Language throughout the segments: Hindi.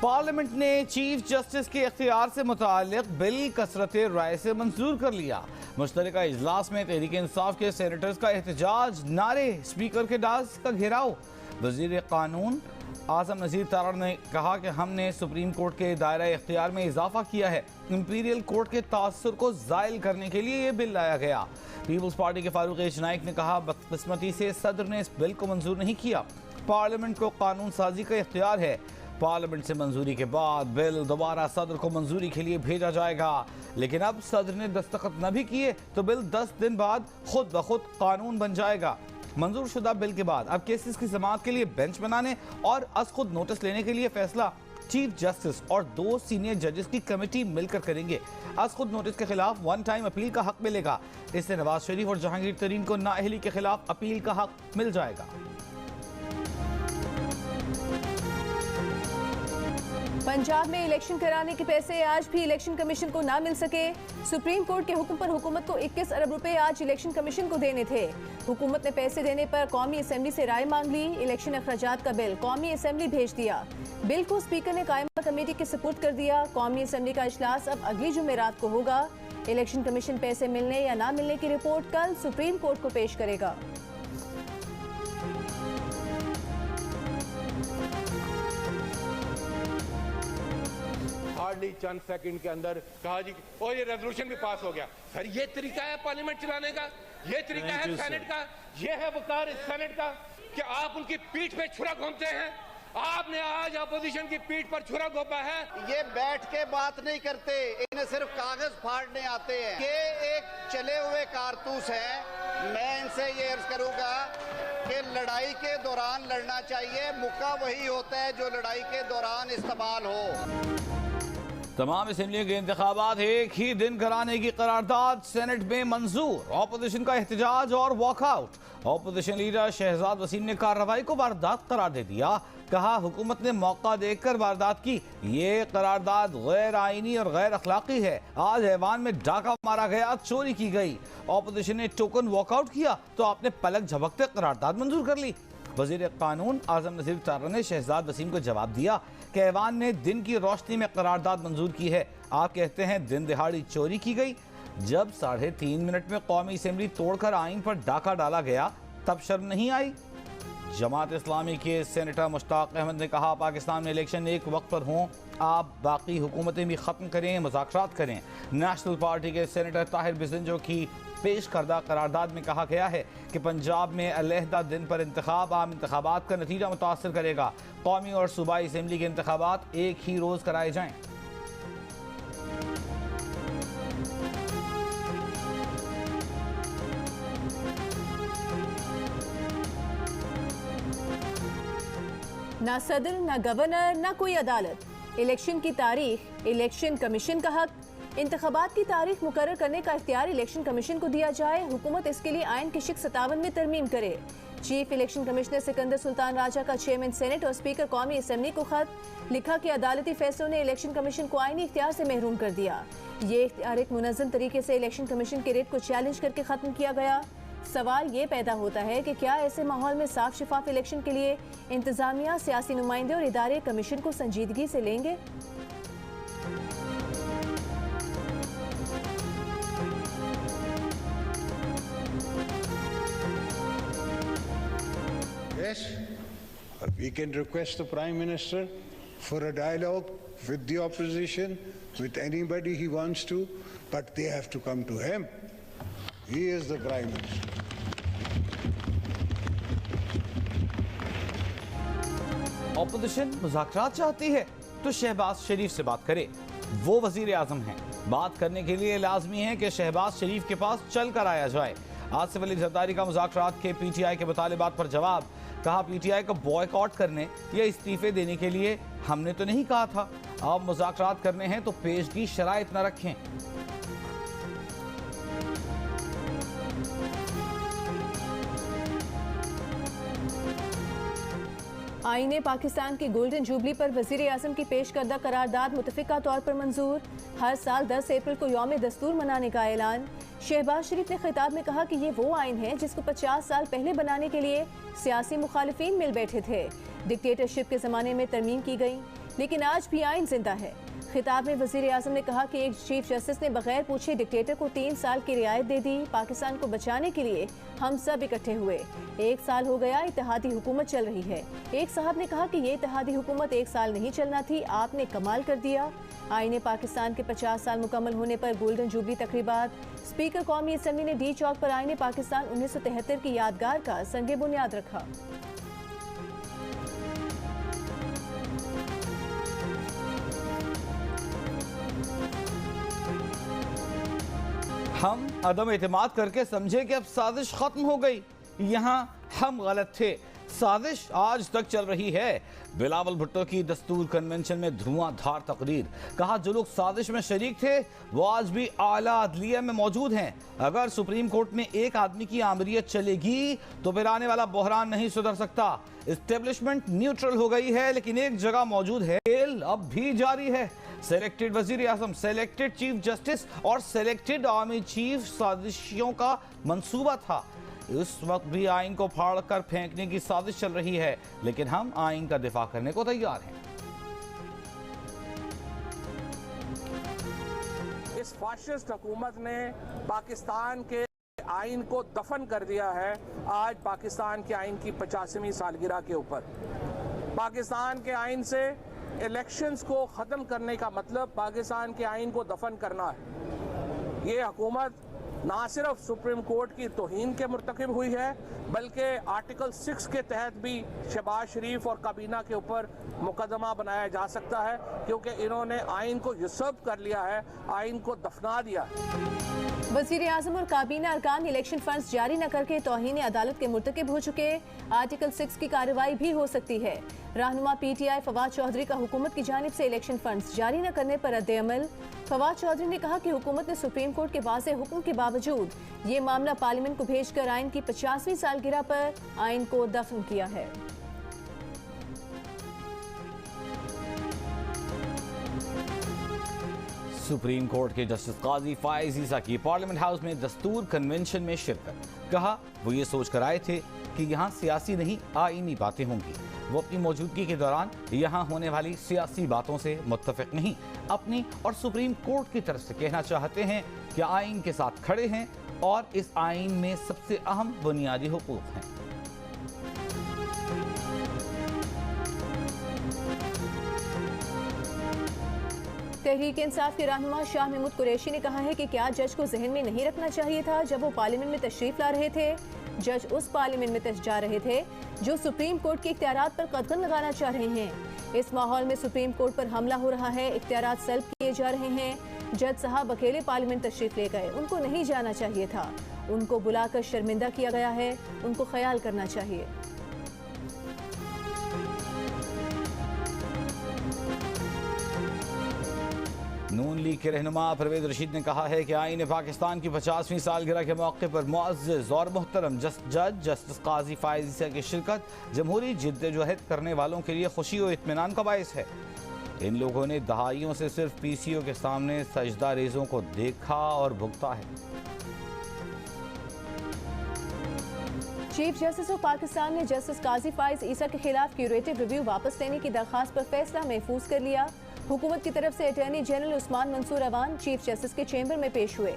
पार्लियामेंट ने चीफ जस्टिस के इख्तियार से मुताल्लिक बिल कसरत राय से मंजूर कर लिया। मुश्तरका इजलास में तहरीक इंसाफ के सेनेटर्स का एहतजाज, नारे, स्पीकर के डांस का घेराव। वजीर कानून आजम नज़ीर तारा ने कहा कि हमने सुप्रीम कोर्ट के दायरा इख्तियार में इजाफा किया है। इंपीरियल कोर्ट के तासुर को ज़ायल करने के लिए ये बिल लाया गया। पीपल्स पार्टी के फारूक नाइक ने कहा, बदकिस्मती से सदर ने इस बिल को मंजूर नहीं किया। पार्लियामेंट को कानून साजी का इख्तियार है। पार्लियामेंट से मंजूरी के बाद बिल दोबारा सदर को मंजूरी के लिए भेजा जाएगा, लेकिन अब सदर ने दस्तखत न भी किए तो बिल 10 दिन बाद खुद ब खुद कानून बन जाएगा। मंजूर शुदा बिल के बाद अब केसेस की समाअत के लिए बेंच बनाने और अज खुद नोटिस लेने के लिए फैसला चीफ जस्टिस और 2 सीनियर जजेस की कमेटी मिलकर करेंगे। अज खुद नोटिस के खिलाफ 1 टाइम अपील का हक मिलेगा। इससे नवाज शरीफ और जहांगीर तरीन को नाअहली के खिलाफ अपील का हक मिल जाएगा। पंजाब में इलेक्शन कराने के पैसे आज भी इलेक्शन कमीशन को ना मिल सके। सुप्रीम कोर्ट के हुक्म पर हुकूमत को 21 अरब रुपए आज इलेक्शन कमीशन को देने थे। हुकूमत ने पैसे देने पर कौमी असेंबली से राय मांग ली। इलेक्शन अखराजात का बिल कौमी असेंबली भेज दिया। बिल को स्पीकर ने कायमा कमेटी के सुपुर्द कर दिया। कौमी असेंबली का इजलास अब अगली जुमेरात को होगा। इलेक्शन कमीशन पैसे मिलने या ना मिलने की रिपोर्ट कल सुप्रीम कोर्ट को पेश करेगा। चंद सेकंड के अंदर कहा जी और ये रेजोल्यूशन भी पास हो गया। सर ये तरीका है पार्लियामेंट चलाने का, ये तरीका है सेनेट का, ये है वकार इस सेनेट का कि आप उनकी पीठ पे छुरा घोंपते हैं। आपने आज अपोजिशन की पीठ पर छुरा घोंपा है। ये बैठ के बात नहीं करते, इन्हें सिर्फ कागज फाड़ने आते हैं। ये एक चले हुए कारतूस है। मैं इनसे ये अर्ज करूंगा कि लड़ाई के दौरान लड़ना चाहिए, मुक्का वही होता है जो लड़ाई के दौरान इस्तेमाल हो। तमाम असेंबलियों के इंतखाबात एक ही दिन कराने की करारदाद सेनेट में मंजूर। ऑपोजिशन का एहतजाज और walkout. Opposition leader Shahzad Waseem ने कार्रवाई को वारदात करार दे दिया। कहा, हुकूमत ने मौका देखकर वारदात की। ये करारदाद गैर आईनी और गैर अखलाकी है। आज ऐवान में डाका मारा गया, चोरी की गई। ऑपोजिशन ने टोकन वॉकआउट किया तो आपने पलक झपकते करारदाद मंजूर कर ली। वजीर कानून आजम नज़ीर तारा ने शहजाद वसीम को जवाब दिया कि ऐवान ने दिन की रोशनी में करारदाद मंजूर की है। आप कहते हैं दिन दिहाड़ी चोरी की गई। जब 3.5 मिनट में कौमी असेंबली तोड़कर आइन पर डाका डाला गया तब शर्म नहीं आई। जमात इस्लामी के सेनेटर मुश्ताक अहमद ने कहा, पाकिस्तान में इलेक्शन एक वक्त पर हों, आप बाकी हुकूमतें भी ख़त्म करें, मुज़ाकरात करें। नेशनल पार्टी के सेनेटर ताहिर बिजंजो की पेश करदा करारदाद में कहा गया है कि पंजाब में अलहदा दिन पर इंतखाब आम इंतखाबात का नतीजा मुतासर करेगा। कौमी और सूबाई असेंबली के इंतखाबात एक ही रोज़ कराए जाएँ। ना सदर, ना गवर्नर, ना कोई अदालत। इलेक्शन की तारीख इलेक्शन कमीशन का हक। इंतखाबात की तारीख मुकर्रर करने का इख्तियार इलेक्शन कमीशन को दिया जाए। हुकूमत इसके लिए आइन की शिक 57 में तरमीम करे। Chief election commissioner Sikandar Sultan Raja का चेयरमैन सेनेट और स्पीकर कौमी असेंबली को खत लिखा कि अदालती फैसलों ने इलेक्शन कमीशन को आइनी इख्तियार से महरूम कर दिया। ये इख्तियार एक मुनज़्ज़म तरीके से इलेक्शन कमीशन के रेट को चैलेंज करके ख़त्म किया गया। सवाल ये पैदा होता है कि क्या ऐसे माहौल में साफ शफाफ इलेक्शन के लिए इंतजामिया, सियासी नुमाइंदे और इदारे कमीशन को संजीदगी से लेंगे? Yes, we can request the Prime Minister for a dialogue with the opposition, with anybody he wants to, but they have to come to him. He is the Prime Minister. Opposition मुज़ाकरात चाहती है तो शहबाज शरीफ से बात करे। वो वजीर आजम हैं। बात करने के लिए लाजमी है कि शहबाज शरीफ के पास चल कर आया जाए। आसिफ अली जरदारी का मुज़ाकरात के PTI के मुतालिबात पर जवाब। कहा, PTI को बॉयकॉट करने या इस्तीफे देने के लिए हमने तो नहीं कहा था। अब मुज़ाकरात करने हैं तो पेशगी शराइत न रखें। आईने पाकिस्तान की गोल्डन जुबली पर वजीर आजम की पेश करदा करारदाद मुतफिका तौर पर मंजूर। हर साल 10 अप्रैल को यौम दस्तूर मनाने का ऐलान। शहबाज शरीफ ने खिताब में कहा कि ये वो आइन है जिसको 50 साल पहले बनाने के लिए सियासी मुखालिफिन मिल बैठे थे। डिक्टेटरशिप के ज़माने में तरमीम की गई, लेकिन आज भी आइन जिंदा है। खिताब में वजीर आजम ने कहा कि एक चीफ जस्टिस ने बगैर पूछे डिक्टेटर को 3 साल की रियायत दे दी। पाकिस्तान को बचाने के लिए हम सब इकट्ठे हुए। 1 साल हो गया, इत्तेहादी हुकूमत चल रही है। एक साहब ने कहा कि ये इत्तेहादी हुकूमत 1 साल नहीं चलना थी, आपने कमाल कर दिया। आईने पाकिस्तान के 50 साल मुकम्मल होने पर गोल्डन जुबली तकरीबात। स्पीकर कौमी असम्बली ने डी चौक पर आईने पाकिस्तान 1973 की यादगार का संगे बुनियाद रखा। हम अदम एतमाद करके समझे कि अब साजिश खत्म हो गई। यहाँ हम गलत थे, साजिश आज तक चल रही है। बिलावल भुट्टो की दस्तूर कन्वेंशन में धुआंधार तकरीर। कहा जो लोग साजिश में शरीक थे वो आज भी आला अदलिया में मौजूद हैं। अगर सुप्रीम कोर्ट में एक आदमी की आमरीत चलेगी तो फिर आने वाला बहरान नहीं सुधर सकता। इस्टेब्लिशमेंट न्यूट्रल हो गई है लेकिन एक जगह मौजूद है, खेल अब भी जारी है। सेलेक्टेड वजीर आजम, सेलेक्टेड चीफ जस्टिस और सेलेक्टेड आर्मी चीफ साजिशियों का मंसूबा था। इस वक्त भी आइन को फाड़ कर फेंकने की साजिश चल रही है, लेकिन हम आइन का दिफा करने को तैयार हैं। इस फाशिस्ट हुकूमत ने पाकिस्तान के आइन को दफन कर दिया है। आज पाकिस्तान के आइन की 50वीं सालगिरह के ऊपर पाकिस्तान के आइन से इलेक्शंस को ख़त्म करने का मतलब पाकिस्तान के आइन को दफन करना है। ये हुकूमत ना सिर्फ सुप्रीम कोर्ट की तौहीन के मुर्तकिब हुई है बल्कि आर्टिकल 6 के तहत भी शहबाज शरीफ और काबीना के ऊपर मुकदमा बनाया जा सकता है, क्योंकि इन्होंने आइन को यूसर्व कर लिया है, आइन को दफना दिया है। वजीर आजम और काबीना अरकान इलेक्शन फंड्स जारी न करके तौहीन अदालत के मुर्तकिब हो चुके। आर्टिकल 6 की कार्रवाई भी हो सकती है। रहनुमा PTI फवाद चौधरी का हुकूमत की जानिब से इलेक्शन फंड्स जारी न करने पर रद्द-ए-अमल। फवाद चौधरी ने कहा कि हुकूमत ने सुप्रीम कोर्ट के वाज़ेह हुक्म के बावजूद ये मामला पार्लियामेंट को भेजकर आइन की 50वीं सालगिरह पर आइन को दफन किया है। सुप्रीम कोर्ट के जस्टिस काजी फायज ईसा की पार्लियामेंट हाउस में दस्तूर कन्वेंशन में शिरकत। कहा वो ये सोच कर आए थे कि यहाँ सियासी नहीं आईनी बातें होंगी। वो अपनी मौजूदगी के दौरान यहाँ होने वाली सियासी बातों से मुत्तफिक नहीं, अपनी और सुप्रीम कोर्ट की तरफ से कहना चाहते हैं कि आइन के साथ खड़े हैं और इस आइन में सबसे अहम बुनियादी हुकूक हैं। तहरीक इंसाफ के रहनुमा शाह महमूद कुरैशी ने कहा है कि क्या जज को जहन में नहीं रखना चाहिए था जब वो पार्लियामेंट में तशरीफ ला रहे थे। जज उस पार्लियामेंट में जा रहे थे जो सुप्रीम कोर्ट के इख्तियारात पर कदगन लगाना चाह रहे हैं। इस माहौल में सुप्रीम कोर्ट पर हमला हो रहा है, इख्तियारात सल्ब किए जा रहे हैं। जज साहब अकेले पार्लियामेंट तशरीफ ले गए, उनको नहीं जाना चाहिए था। उनको बुलाकर शर्मिंदा किया गया है, उनको ख्याल करना चाहिए। नून लीग के रहनुमा परवेज रशीद ने कहा है कि आईन पाकिस्तान की 50वीं सालगिरह के मौके पर मुअज़्ज़ज़ और मुहतरम जज जस्टिस काजी फायज ईसा की शिरकत जमहूरी जिद्दोजहद करने वालों के लिए खुशी और इत्मीनान का बायस है। इन लोगों ने दहाइयों से सिर्फ PCO के सामने सजदा रेजों को देखा और भुगता है। चीफ जस्टिस ऑफ पाकिस्तान ने जस्टिस काजी फायज ईसा के खिलाफ क्यूरेटिव रिव्यू वापस लेने की दरख्वास्त पर फैसला महफूज कर लिया। हुकूमत की तरफ से attorney general Usman Mansoor Awan chief justice के चैम्बर में पेश हुए।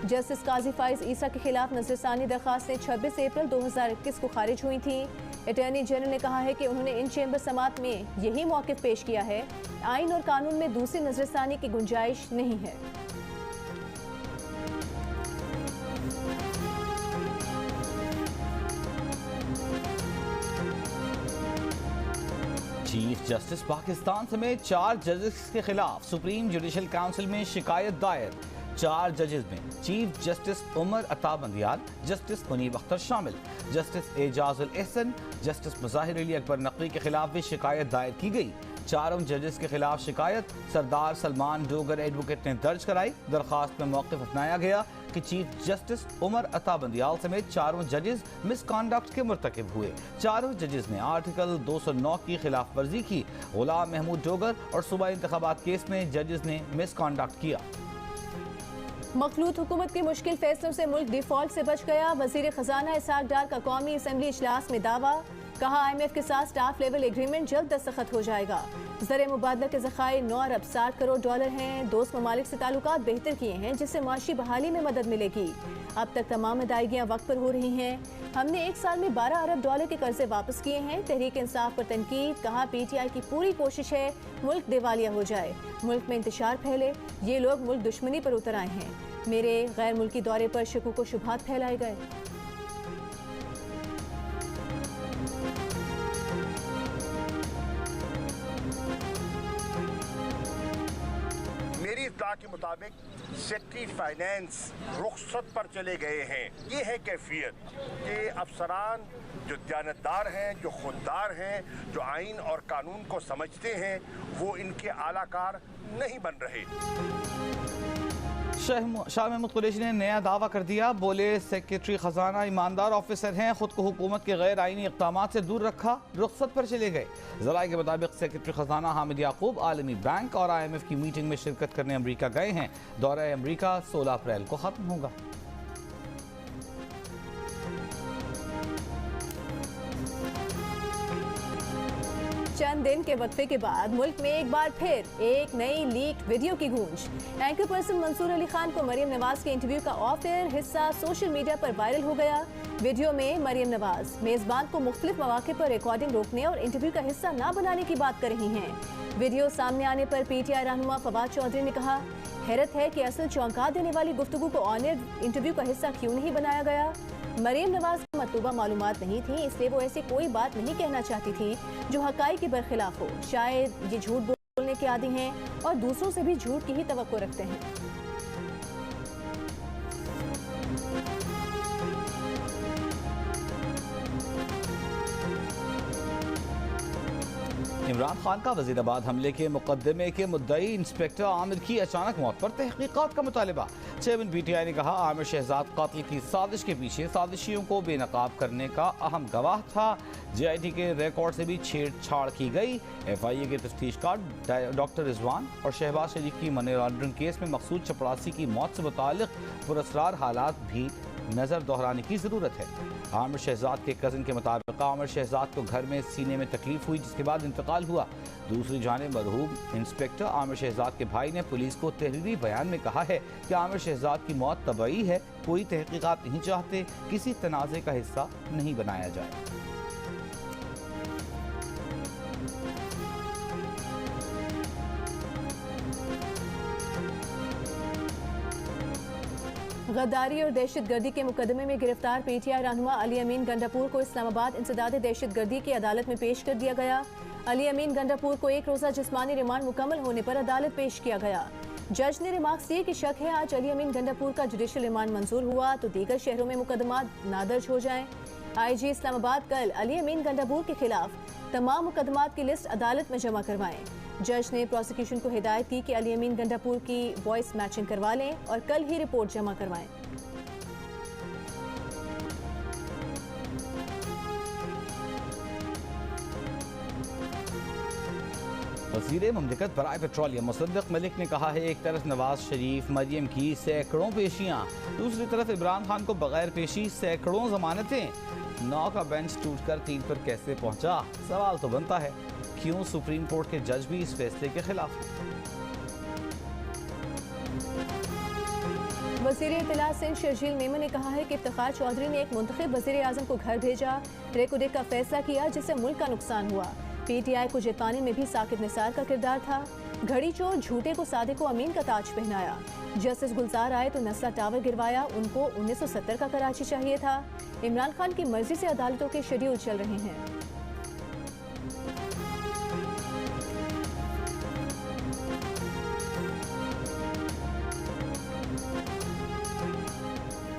जस्टिस काजी फायज ईसा के खिलाफ नजरसानी दरख्वास्तें 26 अप्रैल 2021 को खारिज हुई थी। अटॉर्नी जनरल ने कहा है कि उन्होंने इन चैम्बर समात में यही मौक़िफ़ पेश किया है, आइन और कानून में दूसरी नजरसानी की गुंजाइश नहीं है। चीफ जस्टिस पाकिस्तान समेत 4 जजेस के खिलाफ सुप्रीम जुडिशल काउंसिल में शिकायत दायर। 4 जजेस में chief justice Umar Ata Bandial, justice Munib Akhtar शामिल, जस्टिस एजाजुल एहसन, जस्टिस मुज़ाहिर अली अकबर नकवी के खिलाफ भी शिकायत दायर की गई। चारों जजेस के खिलाफ शिकायत सरदार सलमान डोगर एडवोकेट ने दर्ज कराई। दरख्वास्त में मौक़िफ़ अपनाया गया कि चीफ जस्टिस उमर अता बंदियाल समेत चारों जजेस मिसकॉन्डक्ट के मुर्तकिब हुए। चारों जजेस ने आर्टिकल 209 की खिलाफ वर्जी की। गुलाम महमूद डोगर और सूबा इंतखाबात केस में जजेस ने मिसकॉन्डक्ट किया। मखलूत हुकूमत के मुश्किल फैसलों से मुल्क डिफॉल्ट से बच गया। वजीर खजाना इसहाक डार का कौमी असम्बली इजलास में दावा। कहा IMF के साथ स्टाफ लेवल एग्रीमेंट जल्द दस्तखत हो जाएगा। ज़र मुबादला के ज़खायर 9 अरब 60 करोड़ डॉलर हैं। दोस्त ममालिक से ताल्लुकात बेहतर किए हैं, जिससे माशी बहाली में मदद मिलेगी। अब तक तमाम अदायगियाँ वक्त पर हो रही हैं। हमने 1 साल में 12 अरब डॉलर के कर्जे वापस किए हैं। तहरीक इंसाफ पर तनकीद, कहा PTI की पूरी कोशिश है मुल्क दिवालिया हो जाए, मुल्क में इंतशार फैले। ये लोग मुल्क दुश्मनी पर उतर आए हैं। मेरे गैर मुल्की दौरे पर शकूक व शुबहात फैलाए गए। मेरी इत्तला के मुताबिक सेक्रेटरी फाइनेंस रुखसत पर चले गए हैं। ये है कैफियत कि अफसरान जो दयानतदार हैं, जो खुददार हैं, जो आइन और कानून को समझते हैं, वो इनके आलाकार नहीं बन रहे। शाह महमूद कुरैशी ने नया दावा कर दिया। बोले सेक्रेटरी खजाना ईमानदार ऑफिसर हैं, खुद को हुकूमत के गैर आईनी इक़दाम से दूर रखा, रुखसत पर चले गए। ज़राए के मुताबिक सेक्रेटरी खजाना हामिद याकूब आलमी बैंक और IMF की मीटिंग में शिरकत करने अमरीका गए हैं। दौरा अमरीका 16 अप्रैल को ख़त्म होगा। चंद दिन के वक्फे के बाद मुल्क में एक बार फिर एक नई लीक वीडियो की गूंज। एंकर पर्सन मंसूर अली खान को मरियम नवाज के इंटरव्यू का ऑफ एयर हिस्सा सोशल मीडिया पर वायरल हो गया। वीडियो में मरियम नवाज मेजबान को मुख्तलिफ मौके पर रिकॉर्डिंग रोकने और इंटरव्यू का हिस्सा न बनाने की बात कर रही हैं। वीडियो सामने आने पर PTI रहनुमा फवाद चौधरी ने कहा, हैरत है कि असल चौंका देने वाली गुफ्तगू को ऑनर इंटरव्यू का हिस्सा क्यों नहीं बनाया गया। मरियम नवाज को मतलूबा मालूमात नहीं थी, इसलिए वो ऐसी कोई बात नहीं कहना चाहती थी जो हकाई के बरखिलाफ हो। शायद ये झूठ बोलने के आदी हैं और दूसरों से भी झूठ की ही तवक्को रखते हैं। इमरान खान का वजीराबाद हमले के मुकदमे के मुद्दई इंस्पेक्टर आमिर की अचानक मौत पर तहकीकात का मुतालिबा। चेयरमैन PTI ने कहा, आमिर शहजाद कातिल की साजिश के पीछे साजिशियों को बेनकाब करने का अहम गवाह था। JIT के रिकॉर्ड से भी छेड़छाड़ की गई। FIA के तफ्तीशकार डॉक्टर रिजवान और शहबाज शरीफ की मनी लॉन्ड्रिंग केस में मकसूद चपरासी की मौत से मुताल्लिक पुरस्कार हालात भी नजर दोहराने की जरूरत है। आमिर शहजाद के कज़न के मुताबिक आमिर शहजाद को घर में सीने में तकलीफ हुई, जिसके बाद इंतकाल हुआ। दूसरी जानिब मरहूम इंस्पेक्टर आमिर शहजाद के भाई ने पुलिस को तहरीरी बयान में कहा है कि आमिर शहजाद की मौत तबई है, कोई तहकीकात नहीं चाहते, किसी तनाज़े का हिस्सा नहीं बनाया जाए। गद्दारी और दहशतगर्दी के मुकदमे में गिरफ्तार PTI रहनुमा अली अमीन गंडापुर को इस्लामाबाद इंसदाद दहशतगर्दी की अदालत में पेश कर दिया गया। अली अमीन गंडापुर को 1 रोज़ा जिस्मानी रिमांड मुकम्मल होने पर अदालत पेश किया गया। जज ने रिमार्क्स दिए कि शक है आज अली अमीन गंडापुर का जुडिशल रिमांड मंजूर हुआ तो दीगर शहरों में मुकदमा नादर्ज हो जाएं। IG इस्लामाबाद कल अली अमीन गंडापुर के खिलाफ तमाम मुकदमात की लिस्ट अदालत में जमा करवाएं। जज ने प्रोसिक्यूशन को हिदायत की कि अली अमीन गंडापुर की वॉइस मैचिंग करवा लें और कल ही रिपोर्ट जमा करवाएं। वज़ीर मुमलिकत बराए पेट्रोलियम मुसद्दिक़ मलिक ने कहा है, एक तरफ नवाज शरीफ मरियम की सैकड़ों पेशियाँ, दूसरी तरफ इमरान खान को बगैर पेशी सैकड़ों जमानतें। 9 का बेंच टूटकर 3 पर कैसे पहुंचा? सवाल तो बनता है, क्यों सुप्रीम कोर्ट के जज भी इस फैसले के खिलाफ हैं? वज़ीर इत्तलात सिंध शर्जील मेमन ने कहा है कि इफ्तिखार चौधरी ने एक मुंतखब वज़ीर आज़म को घर भेजा, रेकोडेक का फैसला किया जिससे मुल्क का नुकसान हुआ। PTI को जिताने में भी साकिब निसार का किरदार था। घड़ी चोर झूठे को सादे को अमीन का ताज पहनाया। जस्टिस गुलजार आए तो नस्ला टावर गिरवाया, उनको 1970 का कराची चाहिए था। इमरान खान की मर्जी से अदालतों के शेड्यूल चल रहे हैं।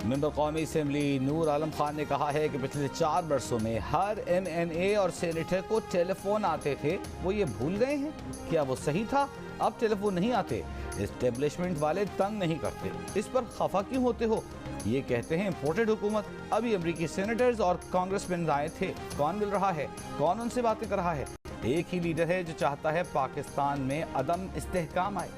मेंबर कौमी असम्बली नूर आलम खान ने कहा है कि पिछले 4 बरसों में हर MNA और सेनेटर को टेलीफोन आते थे, वो ये भूल गए हैं? क्या वो सही था? अब टेलीफोन नहीं आते, एस्टेब्लिशमेंट वाले तंग नहीं करते, इस पर खफा क्यों होते हो? ये कहते हैं इम्पोर्टेड हुकूमत। अभी अमरीकी सेनेटर्स और कांग्रेसमैन आए थे, कौन मिल रहा है, कौन उनसे बातें कर रहा है? एक ही लीडर है जो चाहता है पाकिस्तान में अदम इस्तेहकाम आए।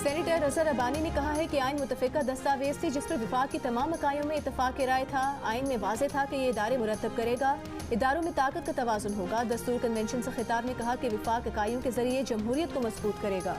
सेनेटर सदर रजा रब्बानी ने कहा है कि आइन मुतफ़िका दस्तावेज थी जिस पर विफाक की तमाम इकाइयों में इतफाक राय था। आइन में वाज़े था कि ये इदारे मुरतब करेगा, इदारों में ताकत का तवाज़ुन होगा। दस्तूर कन्वेंशन से खिताब में कहा कि विफाक इकाइयों के जरिए जमहूरियत को मजबूत करेगा।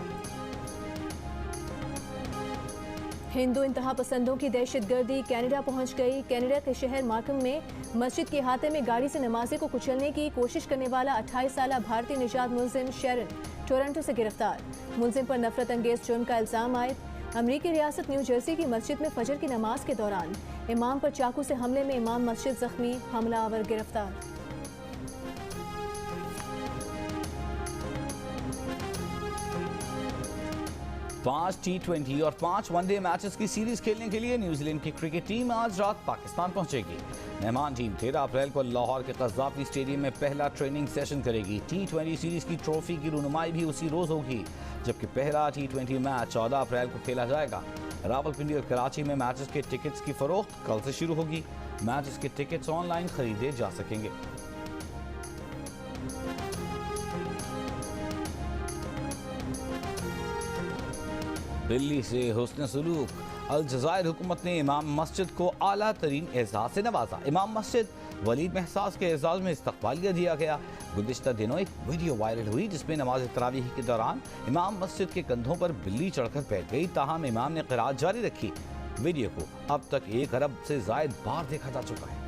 हिंदू इंतहा पसंदों की दहशतगर्दी कनाडा पहुंच गई। कनाडा के शहर मार्कम में मस्जिद के अहाते में गाड़ी से नमाजी को कुचलने की कोशिश करने वाला 28 साला भारतीय निजात मुलजिम शेरन टोरंटो से गिरफ्तार। मुलजिम पर नफरत अंगेज जुर्म का इल्जाम आयद। अमरीकी रियासत न्यू जर्सी की मस्जिद में फजर की नमाज के दौरान इमाम पर चाकू से हमले में इमाम मस्जिद जख्मी, हमलावर गिरफ्तार। पांच T20 और 5 वनडे मैचेस की सीरीज खेलने के लिए न्यूजीलैंड की क्रिकेट टीम आज रात पाकिस्तान पहुंचेगी। मेहमान टीम 13 अप्रैल को लाहौर के कज़ाफ़ी स्टेडियम में पहला ट्रेनिंग सेशन करेगी। T20 सीरीज की ट्रॉफी की रुनुमाई भी उसी रोज होगी, जबकि पहला T20 मैच 14 अप्रैल को खेला जाएगा। रावलपिंडी और कराची में मैचेस के टिकट्स की फरोख्त कल से शुरू होगी। मैचेस के टिकट्स ऑनलाइन खरीदे जा सकेंगे। दिल्ली से हुस्न सलूक। अल जज़ायर हुकूमत ने इमाम मस्जिद को आला तरीन एजाज़ से नवाजा। इमाम मस्जिद वलीद महसास के एजाज़ में इस्तक़बालिया दिया गया। गुज़िश्ता दिनों एक वीडियो वायरल हुई जिसमें नमाज तरावीह के दौरान इमाम मस्जिद के कंधों पर बिल्ली चढ़कर बैठ गई, ताहम इमाम ने क़िराअत जारी रखी। वीडियो को अब तक 1 अरब से ज़ायद बार देखा जा चुका है।